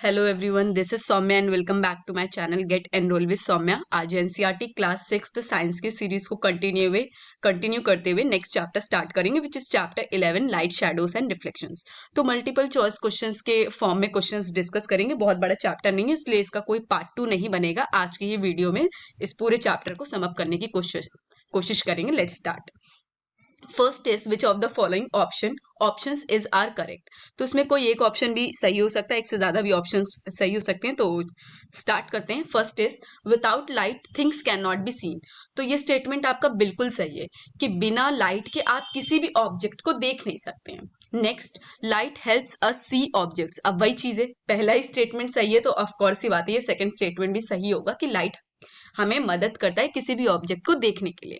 Hello everyone, this is Saumya and welcome back to my channel get enrol with Saumya. आज NCERT class 6 science की series को continue करते हुए next chapter start करेंगे, which is chapter 11 light shadows and reflections. तो multiple choice questions के form में questions discuss करेंगे। बहुत बड़ा चैप्टर नहीं है, इसलिए इसका कोई पार्ट 2 नहीं बनेगा। आज की ये वीडियो में इस पूरे चैप्टर को सम अप करने की कोशिश करेंगे। Let's start. First is which of the following options is are correct. तो इसमें कोई एक ऑप्शन भी सही हो सकता है, एक से ज्यादा भी ऑप्शंस सही हो सकते हैं। तो स्टार्ट करते हैं। First is without light things can not be seen. तो ये स्टेटमेंट आपका बिल्कुल सही है कि बिना लाइट के आप किसी भी ऑब्जेक्ट को देख नहीं सकते हैं। Next, light helps us see objects. अब वही चीज है, पहला ही स्टेटमेंट सही है तो ऑफकोर्स ही बात है, ये सेकंड स्टेटमेंट भी सही होगा कि लाइट हमें मदद करता है किसी भी ऑब्जेक्ट को देखने के लिए।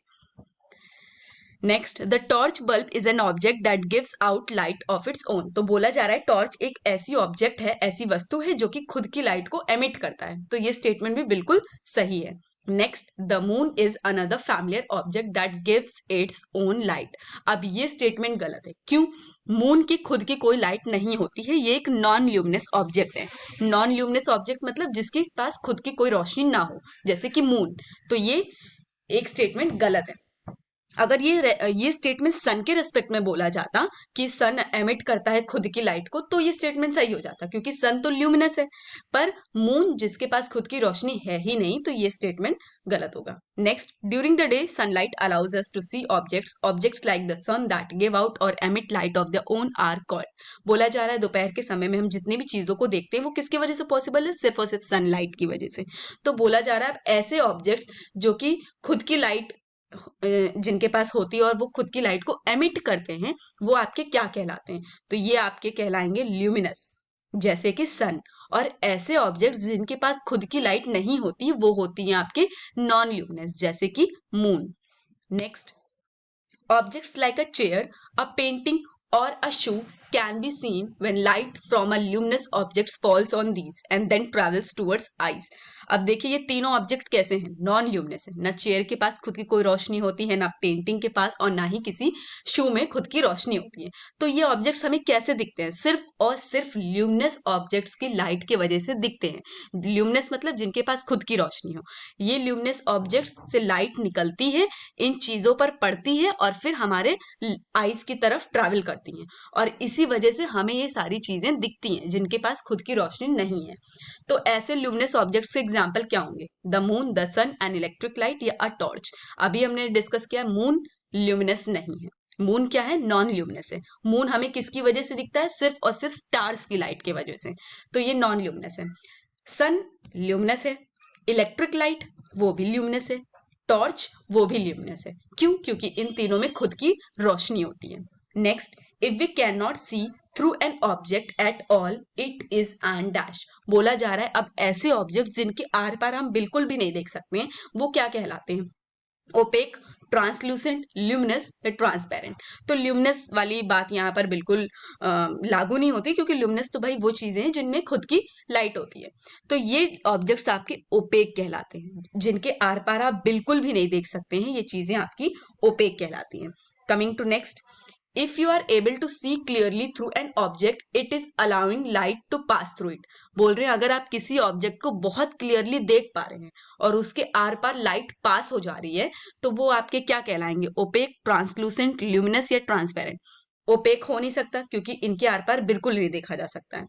Next, the torch bulb is an object that gives out light of its own. तो बोला जा रहा है टॉर्च एक ऐसी ऑब्जेक्ट है, ऐसी वस्तु है जो कि खुद की लाइट को एमिट करता है। तो ये स्टेटमेंट भी बिल्कुल सही है। Next, the moon is another familiar object that gives its own light. अब ये स्टेटमेंट गलत है। क्यों? मून की खुद की कोई लाइट नहीं होती है, ये एक नॉन ल्यूमिनस ऑब्जेक्ट है। नॉन ल्यूमिनस ऑब्जेक्ट मतलब जिसके पास खुद की कोई रोशनी ना हो, जैसे कि मून। तो ये एक स्टेटमेंट गलत है। अगर ये स्टेटमेंट सन के रिस्पेक्ट में बोला जाता कि सन एमिट करता है खुद की लाइट को, तो ये स्टेटमेंट सही हो जाता, क्योंकि सन तो ल्यूमिनस है। पर मून जिसके पास खुद की रोशनी है ही नहीं, तो ये स्टेटमेंट गलत होगा। Next, during the day sunlight allows us to see objects like the sun that give out or emit light of their own are called. बोला जा रहा है दोपहर के समय में हम जितनी भी चीजों को देखते हैं वो किसकी वजह से पॉसिबल है? सिर्फ और सिर्फ सनलाइट की वजह से। तो बोला जा रहा है ऐसे ऑब्जेक्ट्स जो कि खुद की लाइट जिनके पास होती है और वो खुद की लाइट को एमिट करते हैं, वो आपके क्या कहलाते हैं? तो ये आपके कहलाएंगे ल्यूमिनस, जैसे कि सन। और ऐसे ऑब्जेक्ट्स जिनके पास खुद की लाइट नहीं होती, वो होती हैं आपके नॉन ल्यूमिनस, जैसे कि moon. Next, objects like a chair, a painting or a shoe can be seen when light from a luminous object falls on these and then travels towards eyes. अब देखिए ये तीनों ऑब्जेक्ट कैसे हैं? Non luminous है। ना chair के पास खुद की कोई रोशनी होती है, ना पेंटिंग के पास, और ना ही किसी शू में खुद की रोशनी होती है। तो ये ऑब्जेक्ट्स हमें कैसे दिखते हैं? सिर्फ और सिर्फ ल्यूमिनस ऑब्जेक्ट्स की लाइट की वजह से दिखते हैं। ल्यूमिनस मतलब जिनके पास खुद की रोशनी हो। ये ल्यूमिनस ऑब्जेक्ट्स से लाइट निकलती है, इन चीजों पर पड़ती है और फिर हमारे आईज की तरफ ट्रैवल करती हैं, और इसी वजह से हमें ये सारी चीजें दिखती हैं जिनके पास खुद की रोशनी नहीं है। तो ऐसे ल्यूमिनस ऑब्जेक्ट्स के एग्जांपल क्या होंगे? The moon, the sun, an electric light या अ टॉर्च। अभी हमने डिस्कस किया मून ल्यूमिनस नहीं है। मून क्या है? नॉन ल्यूमिनस है। मून हमें किसकी वजह से दिखता है? सिर्फ और सिर्फ स्टार्स की लाइट की वजह से। तो ये नॉन ल्यूमिनस है। सन ल्यूमिनस है, इलेक्ट्रिक लाइट वो भी ल्यूमिनस है, टॉर्च वो भी ल्यूमिनस है। क्यों? क्योंकि इन तीनों में खुद की रोशनी होती है। Next, if we can not see through an object at all it is an dash. बोला जा रहा है अब ऐसे ऑब्जेक्ट जिनके आर पार हम बिल्कुल भी नहीं देख सकते हैं, वो क्या कहलाते हैं? ओपेक, ट्रांसल्यूसेंट, ल्यूमिनस या ट्रांसपेरेंट। तो ल्यूमिनस वाली बात यहाँ पर बिल्कुल लागू नहीं होती, क्योंकि ल्यूमिनस तो भाई वो चीजें हैं जिनमें खुद की लाइट होती है। तो ये ऑब्जेक्ट्स आपके ओपेक कहलाते हैं, जिनके आर पार आप बिल्कुल भी नहीं देख सकते हैं, ये चीजें आपकी ओपेक कहलाती हैं। Coming to next, if you are able to see clearly through an object it is allowing light to pass through it। बोल रहे हैं अगर आप किसी ऑब्जेक्ट को बहुत क्लियरली देख पा रहे हैं और उसके आर पार लाइट पास हो जा रही है, तो वो आपके क्या कहलाएंगे? ओपेक, ट्रांसलूसेंट, ल्यूमिनस या ट्रांसपेरेंट। ओपेक हो नहीं सकता क्योंकि इनके आर पार बिल्कुल नहीं देखा जा सकता है।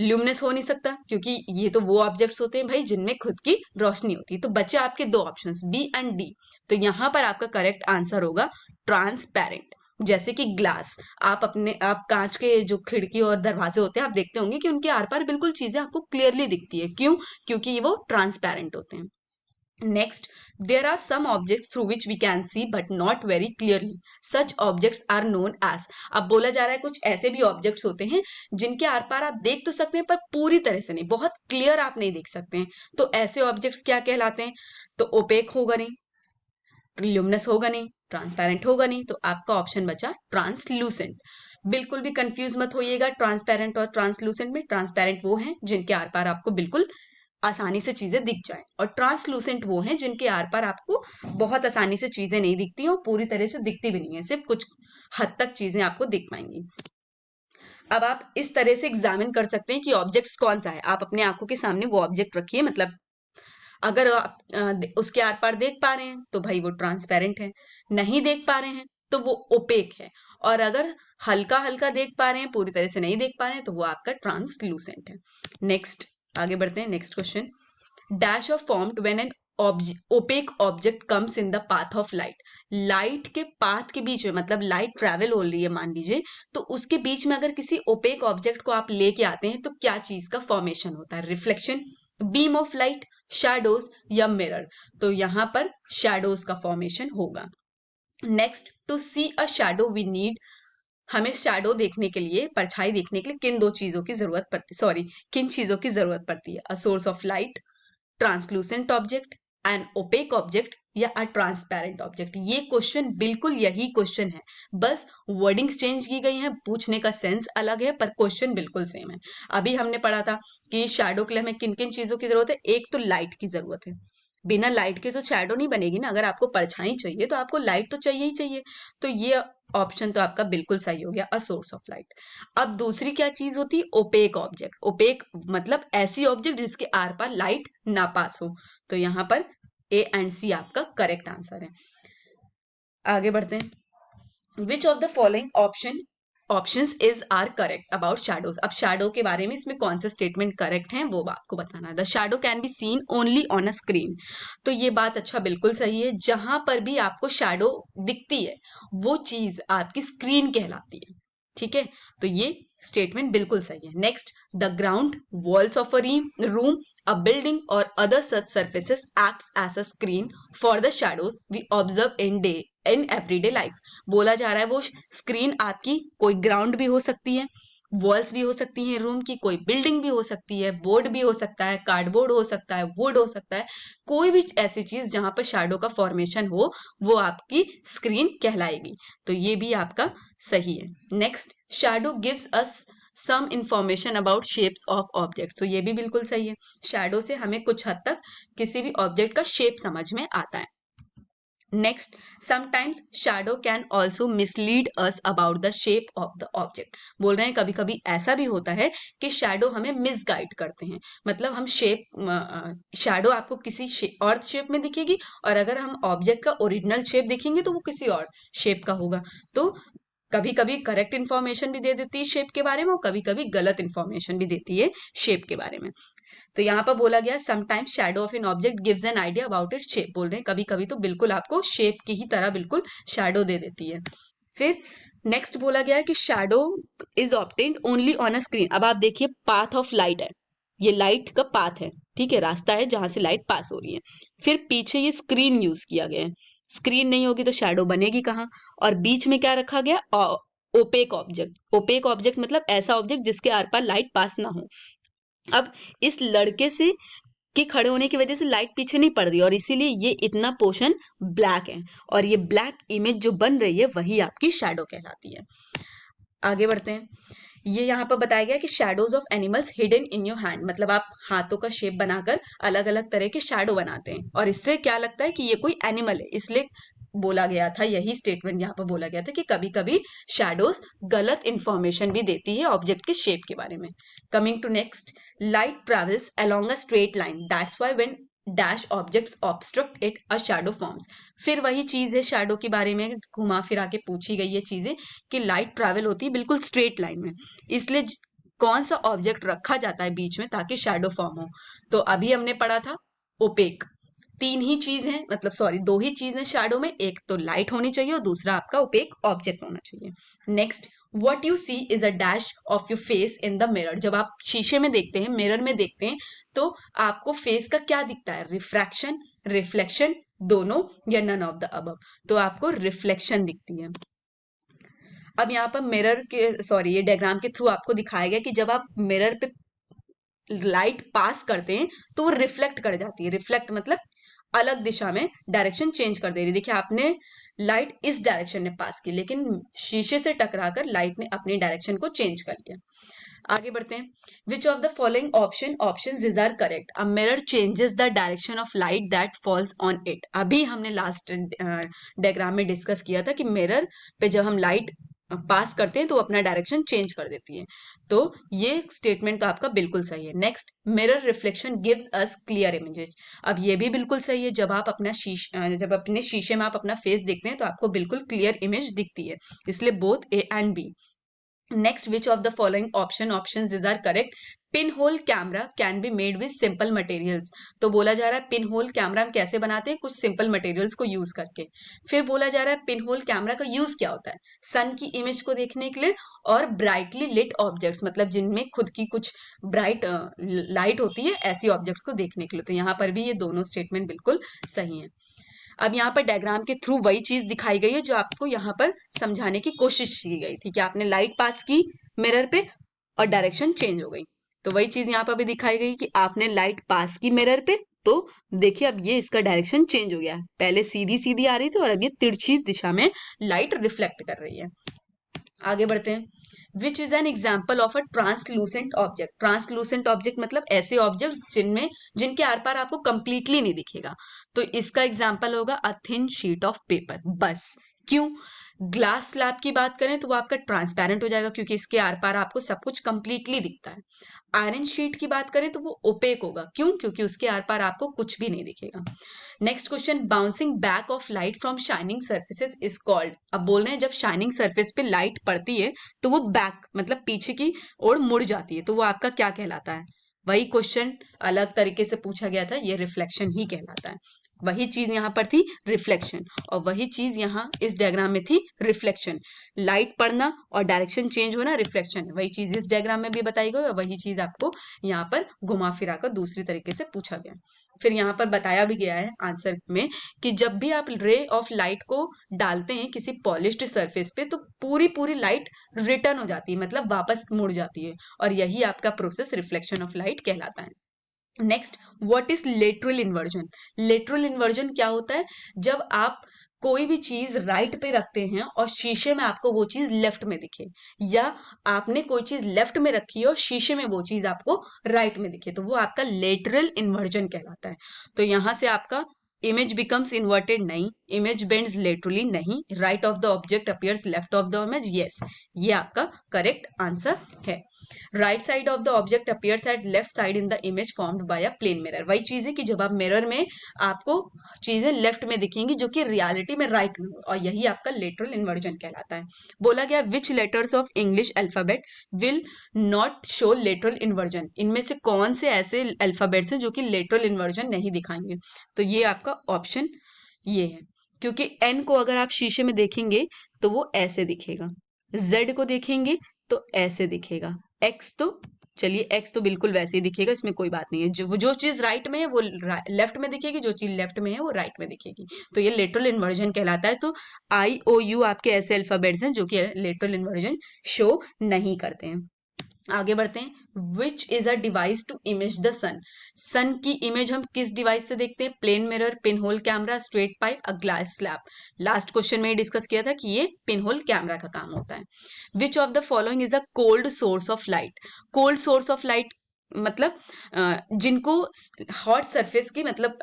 ल्यूमिनस हो नहीं सकता क्योंकि ये तो वो ऑब्जेक्ट्स होते हैं भाई जिनमें खुद की रोशनी होती है। तो बचे आपके दो ऑप्शंस बी एंड डी। तो यहां पर आपका करेक्ट आंसर होगा ट्रांसपेरेंट। जैसे कि ग्लास, आप कांच के जो खिड़की और दरवाजे होते हैं, आप देखते होंगे कि उनके आर पार बिल्कुल चीजें आपको क्लियरली दिखती है। क्यों? क्योंकि वो ट्रांसपेरेंट होते हैं। Next, there are some objects through which we can see but not very clearly, such objects are known as. अब बोला जा रहा है कुछ ऐसे भी ऑब्जेक्ट्स होते हैं जिनके आर पार आप देख तो सकते हैं पर पूरी तरह से नहीं, बहुत क्लियर आप नहीं देख सकते हैं। तो ऐसे ऑब्जेक्ट्स क्या कहलाते हैं? तो ओपेक होगा नहीं, ल्यूमिनस होगा नहीं, ट्रांसपेरेंट होगा नहीं, तो आपका ऑप्शन बचा ट्रांसलूसेंट। बिल्कुल भी कंफ्यूज मत होइएगा ट्रांसपेरेंट और ट्रांसलूसेंट में। ट्रांसपेरेंट वो हैं जिनके आर पार आपको बिल्कुल आसानी से चीजें दिख जाए, और ट्रांसलूसेंट वो हैं जिनके आर पार आपको बहुत आसानी से चीजें नहीं दिखती और पूरी तरह से दिखती भी नहीं है, सिर्फ कुछ हद तक चीजें आपको दिख पाएंगी। अब आप इस तरह से एग्जामिन कर सकते हैं कि ऑब्जेक्ट्स कौन सा है। आप अपने आंखों के सामने वो ऑब्जेक्ट रखिए, मतलब अगर आप उसके आर पार देख पा रहे हैं तो भाई वो ट्रांसपेरेंट है, नहीं देख पा रहे हैं तो वो ओपेक है, और अगर हल्का हल्का देख पा रहे हैं, पूरी तरह से नहीं देख पा रहे हैं, तो वो आपका ट्रांसलूसेंट है। नेक्स्ट आगे बढ़ते हैं। Next question, dash of formed when an opaque object comes in the path of light. Light के पाथ के बीच में, मतलब लाइट ट्रेवल हो रही है मान लीजिए, तो उसके बीच में अगर किसी ओपेक ऑब्जेक्ट को आप लेके आते हैं तो क्या चीज का फॉर्मेशन होता है? Reflection, beam of light, shadows या मिरर? तो यहां पर शैडोज का फॉर्मेशन होगा। Next, to see a shadow we need, हमें शैडो देखने के लिए, परछाई देखने के लिए किन दो चीजों की जरूरत पड़ती, सॉरी किन चीजों की जरूरत पड़ती है? A source of light, translucent object, an opaque object या अ ट्रांसपेरेंट ऑब्जेक्ट? ये क्वेश्चन बिल्कुल यही क्वेश्चन है, बस वर्डिंग्स चेंज की गई हैं, पूछने का सेंस अलग है, पर क्वेश्चन बिल्कुल सेम है। अभी हमने पढ़ा था कि शैडो के लिए हमें किन किन चीजों की जरूरत है। एक तो लाइट की जरूरत है, बिना लाइट के तो शैडो नहीं बनेगी ना। अगर आपको परछाई चाहिए तो आपको लाइट तो चाहिए ही चाहिए, तो ये ऑप्शन तो आपका बिल्कुल सही हो गया, अ सोर्स ऑफ लाइट। अब दूसरी क्या चीज होती है? Opaque object. ओपेक मतलब ऐसी ऑब्जेक्ट जिसके आर पार लाइट ना पास हो, तो यहां पर ए एंड सी आपका करेक्ट आंसर है। आगे बढ़ते हैं। Which of the following options is are correct about shadows? अब शैडो के बारे में इसमें कौन से स्टेटमेंट करेक्ट हैं वो आपको बताना है। The shadow can be seen only on a screen, तो ये बात अच्छा बिल्कुल सही है। जहां पर भी आपको शैडो दिखती है वो चीज आपकी स्क्रीन कहलाती है, ठीक है, तो ये स्टेटमेंट बिल्कुल सही है। Next, the ground walls of a room, a building और other such surfaces acts as a screen for the shadows we observe in everyday life. बोला जा रहा है वो स्क्रीन आपकी कोई ग्राउंड भी हो सकती है, वॉल्स भी हो सकती हैं रूम की, कोई बिल्डिंग भी हो सकती है, बोर्ड भी हो सकता है, कार्डबोर्ड हो सकता है, वुड हो सकता है, कोई भी ऐसी चीज जहां पर शैडो का फॉर्मेशन हो वो आपकी स्क्रीन कहलाएगी, तो ये भी आपका सही है। Next, shadow gives us some information about shapes of objects, तो ये भी बिल्कुल सही है। शैडो से हमें कुछ हद तक किसी भी ऑब्जेक्ट का शेप समझ में आता है। Next, sometimes shadow can also mislead us about the shape of the object. बोल रहे हैं कभी कभी ऐसा भी होता है कि शैडो हमें मिसगाइड करते हैं, मतलब हम शैडो आपको किसी और शेप में दिखेगी, और अगर हम ऑब्जेक्ट का ओरिजिनल शेप देखेंगे तो वो किसी और शेप का होगा। तो कभी कभी करेक्ट इन्फॉर्मेशन भी दे देती है शेप के बारे में, और कभी कभी गलत इन्फॉर्मेशन भी देती है शेप के बारे में। तो यहाँ पर बोला गया sometimes shadow of an object gives an idea about it shape, बोल रहे हैं कभी कभी तो बिल्कुल आपको शेप की ही तरह बिल्कुल शैडो दे देती है। फिर नेक्स्ट बोला गया है कि shadow is obtained only on a screen. अब आप देखिए पाथ ऑफ लाइट है, ये लाइट का पाथ है, ठीक है, रास्ता है जहां से लाइट पास हो रही है। फिर पीछे ये स्क्रीन यूज किया गया है, स्क्रीन नहीं होगी तो शैडो बनेगी कहाँ? और बीच में क्या रखा गया? Opaque object. ओपेक ऑब्जेक्ट मतलब ऐसा ऑब्जेक्ट जिसके आर पार लाइट पास ना हो। अब इस लड़के से के खड़े होने की वजह से लाइट पीछे नहीं पड़ रही, और इसीलिए ये इतना पोर्शन ब्लैक है, और ये ब्लैक इमेज जो बन रही है वही आपकी शैडो कहलाती है। आगे बढ़ते हैं। ये यहाँ पर बताया गया कि shadows of animals hidden in your hand, मतलब आप हाथों का शेप बनाकर अलग अलग तरह के शैडो बनाते हैं, और इससे क्या लगता है कि ये कोई एनिमल है, इसलिए बोला गया था, यही स्टेटमेंट यहाँ पर बोला गया था कि कभी कभी शैडोज गलत इंफॉर्मेशन भी देती है ऑब्जेक्ट के शेप के बारे में। Coming to next, light travels along a straight line, that's why when dash objects obstruct it a shadow forms. फिर वही चीज है, शैडो के बारे में घुमा फिरा के पूछी गई है चीजें कि लाइट ट्रैवल होती है बिल्कुल स्ट्रेट लाइन में, इसलिए कौन सा ऑब्जेक्ट रखा जाता है बीच में ताकि शैडो फॉर्म हो? तो अभी हमने पढ़ा था ओपेक। तीन ही चीज है, मतलब सॉरी दो ही चीज है शैडो में, एक तो लाइट होनी चाहिए और दूसरा आपका ओपेक ऑब्जेक्ट होना चाहिए। Next, what you see is a dash of your face in the mirror. जब आप शीशे में देखते हैं, मिरर में देखते हैं, तो आपको फेस का क्या दिखता है? रिफ्रैक्शन, रिफ्लेक्शन, दोनों या नन ऑफ द अबव? तो आपको रिफ्लेक्शन दिखती है। अब यहाँ पर मिरर के सॉरी ये डायग्राम के थ्रू आपको दिखाया गया कि जब आप मिरर पे लाइट पास करते हैं तो वो रिफ्लेक्ट कर जाती है। रिफ्लेक्ट मतलब अलग दिशा में डायरेक्शन चेंज कर दे रही। देखिए आपने लाइट इस डायरेक्शन में पास की, लेकिन शीशे से टकराकर लाइट ने अपनी डायरेक्शन को चेंज कर लिया। आगे बढ़ते हैं। Which of the following options is are correct? A mirror changes the direction of light that falls on it. अभी हमने लास्ट डायग्राम में डिस्कस किया था कि मिरर पे जब हम लाइट पास करते हैं तो वो अपना डायरेक्शन चेंज कर देती है। तो ये स्टेटमेंट तो आपका बिल्कुल सही है। Next, mirror reflection gives us clear images. अब ये भी बिल्कुल सही है। जब आप अपना जब अपने शीशे में आप अपना फेस देखते हैं तो आपको बिल्कुल क्लियर इमेज दिखती है, इसलिए both A and B. Next, which of the following options is are correct? Pin hole camera can be made with simple materials. तो बोला जा रहा है पिन होल कैमरा हम कैसे बनाते हैं? कुछ सिंपल मटेरियल्स को यूज करके। फिर बोला जा रहा है पिन होल कैमरा का यूज क्या होता है? सन की इमेज को देखने के लिए और ब्राइटली लिट ऑब्जेक्ट्स, मतलब जिनमें खुद की कुछ ब्राइट लाइट होती है, ऐसी ऑब्जेक्ट्स को देखने के लिए। तो यहाँ पर भी ये दोनों स्टेटमेंट बिल्कुल सही है। अब यहाँ पर डायग्राम के थ्रू वही चीज दिखाई गई है जो आपको यहाँ पर समझाने की कोशिश की गई थी कि आपने लाइट पास की मिरर पे और डायरेक्शन चेंज हो गई। तो वही चीज यहाँ पर भी दिखाई गई कि आपने लाइट पास की मिरर पे, तो देखिए अब ये इसका डायरेक्शन चेंज हो गया है। पहले सीधी सीधी आ रही थी और अब ये तिरछी दिशा में लाइट रिफ्लेक्ट कर रही है। आगे बढ़ते हैं। Which is an example of a translucent object? Translucent object मतलब ऐसे ऑब्जेक्ट जिनके आर पार आपको कंप्लीटली नहीं दिखेगा। तो इसका एग्जाम्पल होगा a thin sheet of paper. बस क्यों? ग्लास स्लैब की बात करें तो वो आपका ट्रांसपेरेंट हो जाएगा क्योंकि इसके आर पार आपको सब कुछ कंप्लीटली दिखता है। आयरन शीट की बात करें तो वो ओपेक होगा। क्यों? क्योंकि उसके आर पार आपको कुछ भी नहीं दिखेगा। Next question, bouncing back of light from shining surfaces is called. अब बोल रहे हैं जब शाइनिंग सर्फेस पे लाइट पड़ती है तो वो बैक मतलब पीछे की ओर मुड़ जाती है, तो वो आपका क्या कहलाता है? वही क्वेश्चन अलग तरीके से पूछा गया था, ये रिफ्लेक्शन ही कहलाता है। वही चीज यहाँ पर थी रिफ्लेक्शन, और वही चीज यहाँ इस डायग्राम में थी रिफ्लेक्शन। लाइट पड़ना और डायरेक्शन चेंज होना रिफ्लेक्शन, वही चीज इस डायग्राम में भी बताई गई और वही चीज आपको यहाँ पर घुमा फिरा कर दूसरी तरीके से पूछा गया। फिर यहाँ पर बताया भी गया है आंसर में कि जब भी आप रे ऑफ लाइट को डालते हैं किसी पॉलिश्ड सरफेस पे तो पूरी पूरी लाइट रिटर्न हो जाती है, मतलब वापस मुड़ जाती है, और यही आपका प्रोसेस रिफ्लेक्शन ऑफ लाइट कहलाता है। Next, what is lateral inversion? Lateral inversion क्या होता है? जब आप कोई भी चीज राइट पे रखते हैं और शीशे में आपको वो चीज लेफ्ट में दिखे, या आपने कोई चीज लेफ्ट में रखी है और शीशे में वो चीज आपको राइट में दिखे, तो वो आपका लेटरल इन्वर्जन कहलाता है। तो यहां से आपका इमेज बिकम्स इन्वर्टेड नहीं, इमेज बेंड्स लेटरली नहीं, right of the object appears left of the image, yes, ये आपका करेक्ट आंसर है। Right side of the object appears at left side in the image formed by a plane mirror. वही चीज है कि जब आप मिरर में आपको चीजें लेफ्ट में दिखेंगी जो कि रियलिटी में राइट में हो, और यही आपका लेटरल इन्वर्जन कहलाता है। बोला गया which letters of English alphabet will not show lateral inversion? इनमें से कौन से ऐसे अल्फाबेट्स हैं जो कि लेटरल इन्वर्जन नहीं दिखाएंगे? तो ये आपका ऑप्शन ये है, क्योंकि एन को अगर आप शीशे में देखेंगे तो वो ऐसे दिखेगा, जेड को देखेंगे तो ऐसे दिखेगा, एक्स तो चलिए एक्स तो बिल्कुल वैसे ही दिखेगा, इसमें कोई बात नहीं है। जो चीज राइट में है वो लेफ्ट में दिखेगी, जो चीज लेफ्ट में है वो राइट में दिखेगी, तो ये लेटरल इन्वर्जन कहलाता है। तो आई ओ यू आपके ऐसे अल्फाबेट्स हैं जो कि लेटरल इन्वर्जन शो नहीं करते हैं। आगे बढ़ते हैं। Which is a device to image the sun? Sun की इमेज हम किस डिवाइस से देखते हैं? Plane mirror, pin hole camera, straight pipe, a glass slab. Last question में डिस्कस किया था कि ये पिन होल कैमरा का काम होता है। विच of the following is a cold source of light? Cold source of light मतलब जिनको हॉट सरफेस की मतलब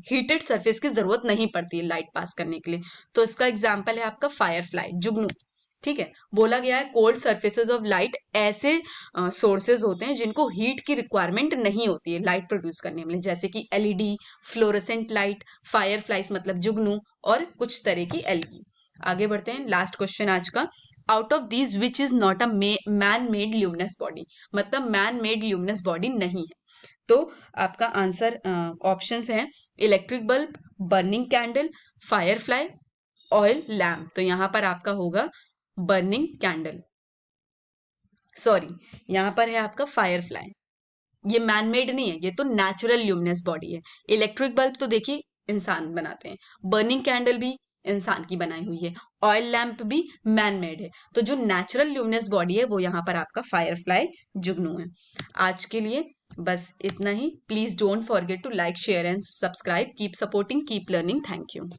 हीटेड सरफेस की जरूरत नहीं पड़ती है लाइट पास करने के लिए, तो इसका एग्जाम्पल है आपका फायरफ्लाई, जुगनू। ठीक है, बोला गया है कोल्ड सरफेसेस ऑफ लाइट ऐसे सोर्सेज होते हैं जिनको हीट की रिक्वायरमेंट नहीं होती है लाइट प्रोड्यूस करने में, जैसे कि एलईडी, फ्लोरेसेंट लाइट, फायरफ्लाइज मतलब जुगनू, और कुछ तरह की एलईडी। आगे बढ़ते हैं, लास्ट क्वेश्चन आज का। Out of these which is not a man made luminous body? मतलब मैन मेड ल्यूमिनस बॉडी नहीं है। तो आपका आंसर ऑप्शंस हैं electric bulb, burning candle, Firefly, oil lamp. तो यहां पर आपका होगा बर्निंग कैंडल, सॉरी यहां पर है आपका फायरफ्लाई। ये मैनमेड नहीं है, ये तो नेचुरल ल्यूमिनस बॉडी है। इलेक्ट्रिक बल्ब तो देखिए इंसान बनाते हैं, बर्निंग कैंडल भी इंसान की बनाई हुई है, ऑयल लैम्प भी मैनमेड है। तो जो नेचुरल ल्यूमिनस बॉडी है वो यहाँ पर आपका फायरफ्लाई जुगनू है। आज के लिए बस इतना ही। Please don't forget to like, share and subscribe. Keep supporting, keep learning. Thank you.